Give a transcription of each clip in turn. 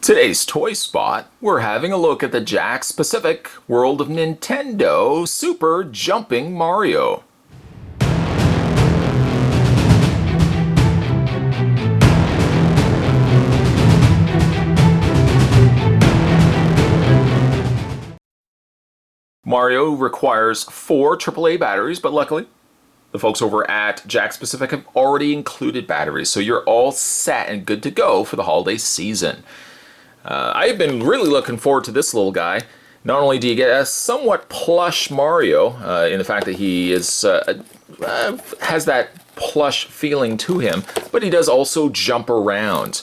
Today's Toy Spot, we're having a look at the Jakks Pacific World of Nintendo Super Jumping Mario. Mario requires 4 AAA batteries, but luckily the folks over at Jakks Pacific have already included batteries, so you're all set and good to go for the holiday season. I've been really looking forward to this little guy. Not only do you get a somewhat plush Mario, in the fact that he is has that plush feeling to him, but he does also jump around.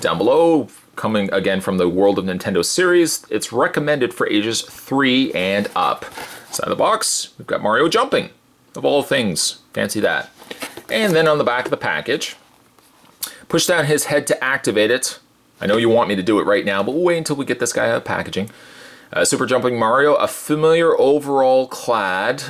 Down below, coming again from the World of Nintendo series, it's recommended for ages 3 and up. Inside the box, we've got Mario jumping, of all things. Fancy that. And then on the back of the package, push down his head to activate it. I know you want me to do it right now, but we'll wait until we get this guy out of packaging. Super Jumping Mario, a familiar overall clad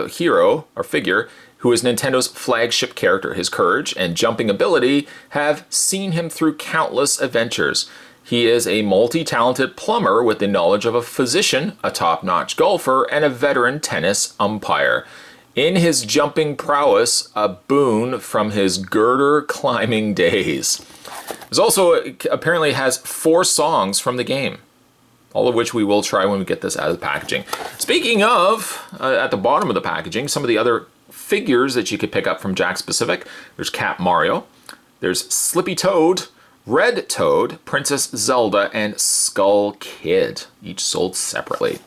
hero or figure who is Nintendo's flagship character. His courage and jumping ability have seen him through countless adventures. He is a multi-talented plumber with the knowledge of a physician, a top-notch golfer, and a veteran tennis umpire. In his jumping prowess, a boon from his girder climbing days. There's also, apparently has 4 songs from the game, all of which we will try when we get this out of the packaging. Speaking of, at the bottom of the packaging, some of the other figures that you could pick up from Jakks Pacific. There's Cap Mario, there's Slippy Toad, Red Toad, Princess Zelda, and Skull Kid, each sold separately.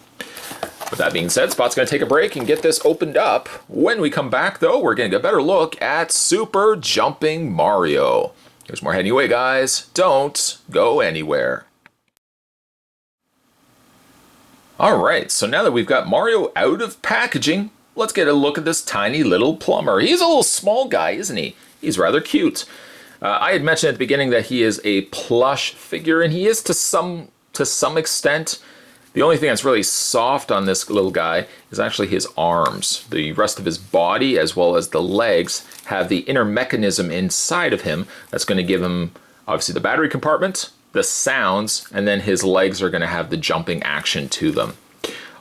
With that being said, Spot's going to take a break and get this opened up. When we come back, though, we're going to get a better look at Super Jumping Mario. There's more heading away, guys. Don't go anywhere. Alright, so now that we've got Mario out of packaging, let's get a look at this tiny little plumber. He's a little small guy, isn't he? He's rather cute. I had mentioned at the beginning that he is a plush figure, and he is to some extent. The only thing that's really soft on this little guy is actually his arms. The rest of his body, as well as the legs, have the inner mechanism inside of him that's going to give him, obviously, the battery compartment, the sounds, and then his legs are going to have the jumping action to them.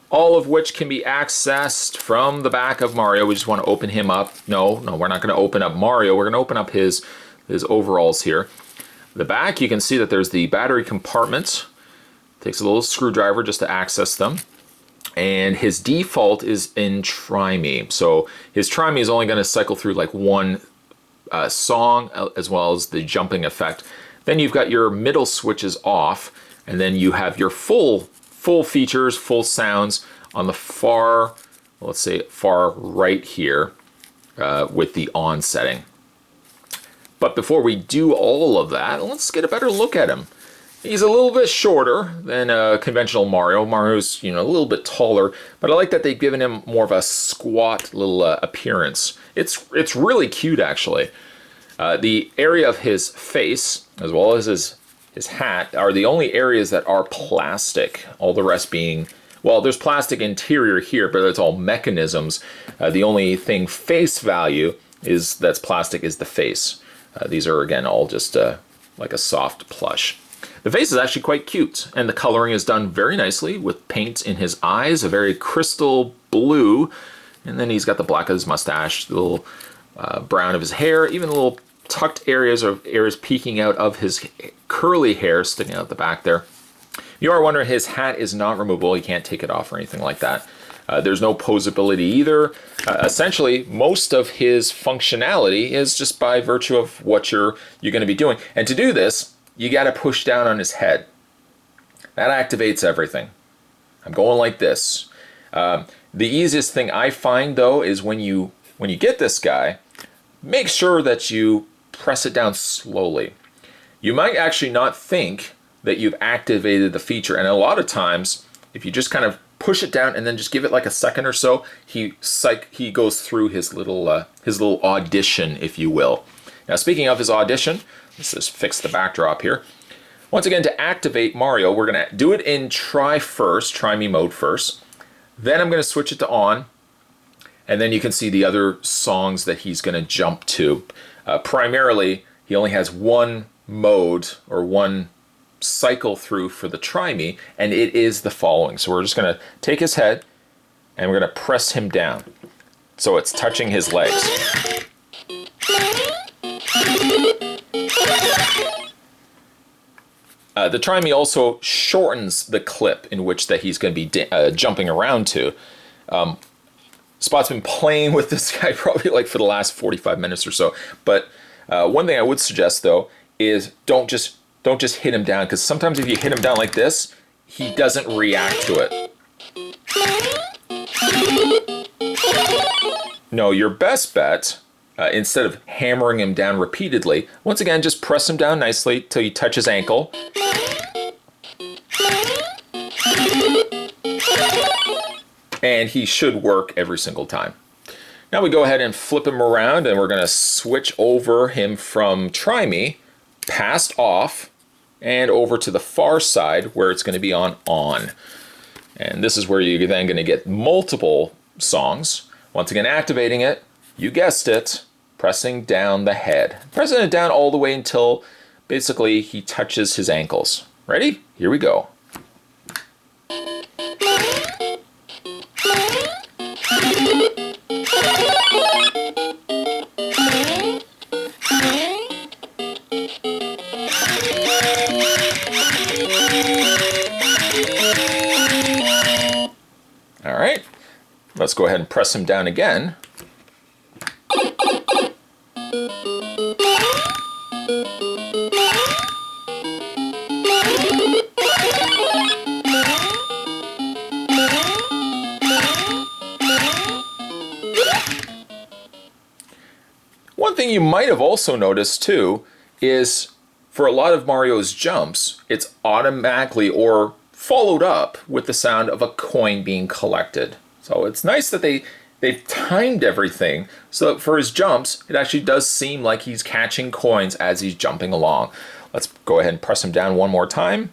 All of which can be accessed from the back of Mario. We just want to open him up. No, we're not going to open up Mario. We're going to open up his overalls here. The back, you can see that there's the battery compartment. Takes a little screwdriver just to access them. And his default is in Try-Me. So his Try-Me is only going to cycle through like one song as well as the jumping effect. Then you've got your middle switches off, and then you have your full features, full sounds on the far, let's say far right here with the on setting. But before we do all of that, let's get a better look at him. He's a little bit shorter than a conventional Mario. Mario's, a little bit taller, but I like that they've given him more of a squat little appearance. It's really cute, actually. The area of his face, as well as his hat, are the only areas that are plastic. All the rest being, well, there's plastic interior here, but it's all mechanisms. The only thing face value that's plastic is the face. These are, again, all just like a soft plush. The face is actually quite cute, and the coloring is done very nicely with paint in his eyes, a very crystal blue, and then he's got the black of his mustache, the little brown of his hair, even the little tucked areas peeking out of his curly hair sticking out the back there. You are wondering, his hat is not removable. You can't take it off or anything like that. There's no posability either. Essentially, most of his functionality is just by virtue of what you're going to be doing. And to do this, you got to push down on his head. That activates everything. I'm going like this. The easiest thing I find, though, is when you get this guy, make sure that you press it down slowly. You might actually not think that you've activated the feature, and a lot of times, if you just kind of push it down and then just give it like a second or so, he goes through his little audition, if you will. Now, speaking of his audition, let's just fix the backdrop here. Once again, to activate Mario, we're going to do it in Try Me mode first. Then I'm going to switch it to on, and then you can see the other songs that he's going to jump to. Primarily, he only has one mode or one cycle through for the try me, and it is the following. So we're just going to take his head and we're going to press him down so it's touching his legs. The try me also shortens the clip in which that he's going to be jumping around to. Spot's been playing with this guy probably like for the last 45 minutes or so. But one thing I would suggest though is don't just hit him down, because sometimes if you hit him down like this, he doesn't react to it. No, your best bet, instead of hammering him down repeatedly, once again, just press him down nicely till you touch his ankle. And he should work every single time. Now we go ahead and flip him around, and we're going to switch over him from try me, past off, and over to the far side where it's going to be on. And this is where you're then going to get multiple songs. Once again, activating it, you guessed it, pressing down the head. Pressing it down all the way until basically he touches his ankles. Ready? Here we go. All right, let's go ahead and press him down again. One thing you might have also noticed too is for a lot of Mario's jumps, it's automatically or followed up with the sound of a coin being collected. So it's nice that they've timed everything so that for his jumps, it actually does seem like he's catching coins as he's jumping along. Let's go ahead and press him down one more time.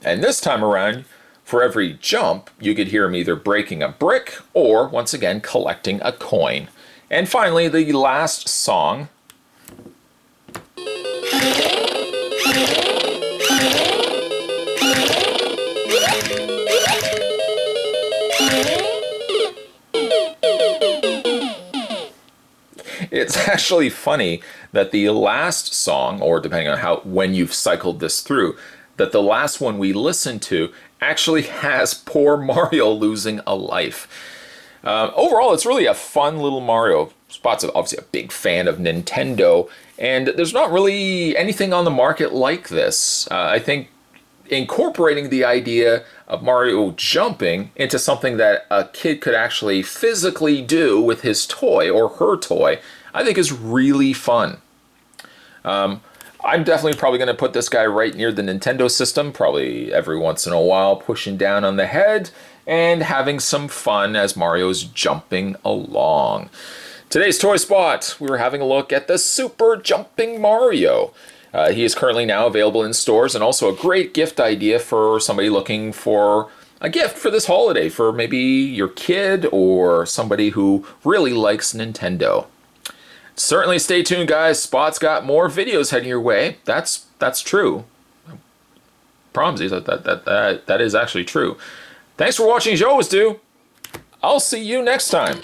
And this time around, for every jump, you could hear him either breaking a brick or, once again, collecting a coin. And finally, the last song. It's actually funny that the last song, or depending on when you've cycled this through, that the last one we listened to actually has poor Mario losing a life. Overall, it's really a fun little Mario. Spot's obviously a big fan of Nintendo, and there's not really anything on the market like this. I think incorporating the idea of Mario jumping into something that a kid could actually physically do with his toy or her toy, I think is really fun. I'm definitely probably going to put this guy right near the Nintendo system, probably every once in a while, pushing down on the head and having some fun as Mario's jumping along. Today's Toy Spot, we were having a look at the Super Jumping Mario. He is currently now available in stores, and also a great gift idea for somebody looking for a gift for this holiday, for maybe your kid or somebody who really likes Nintendo. Certainly stay tuned, guys. Spot's got more videos heading your way. That's true. I promise you that is actually true. Thanks for watching, as you always do. I'll see you next time.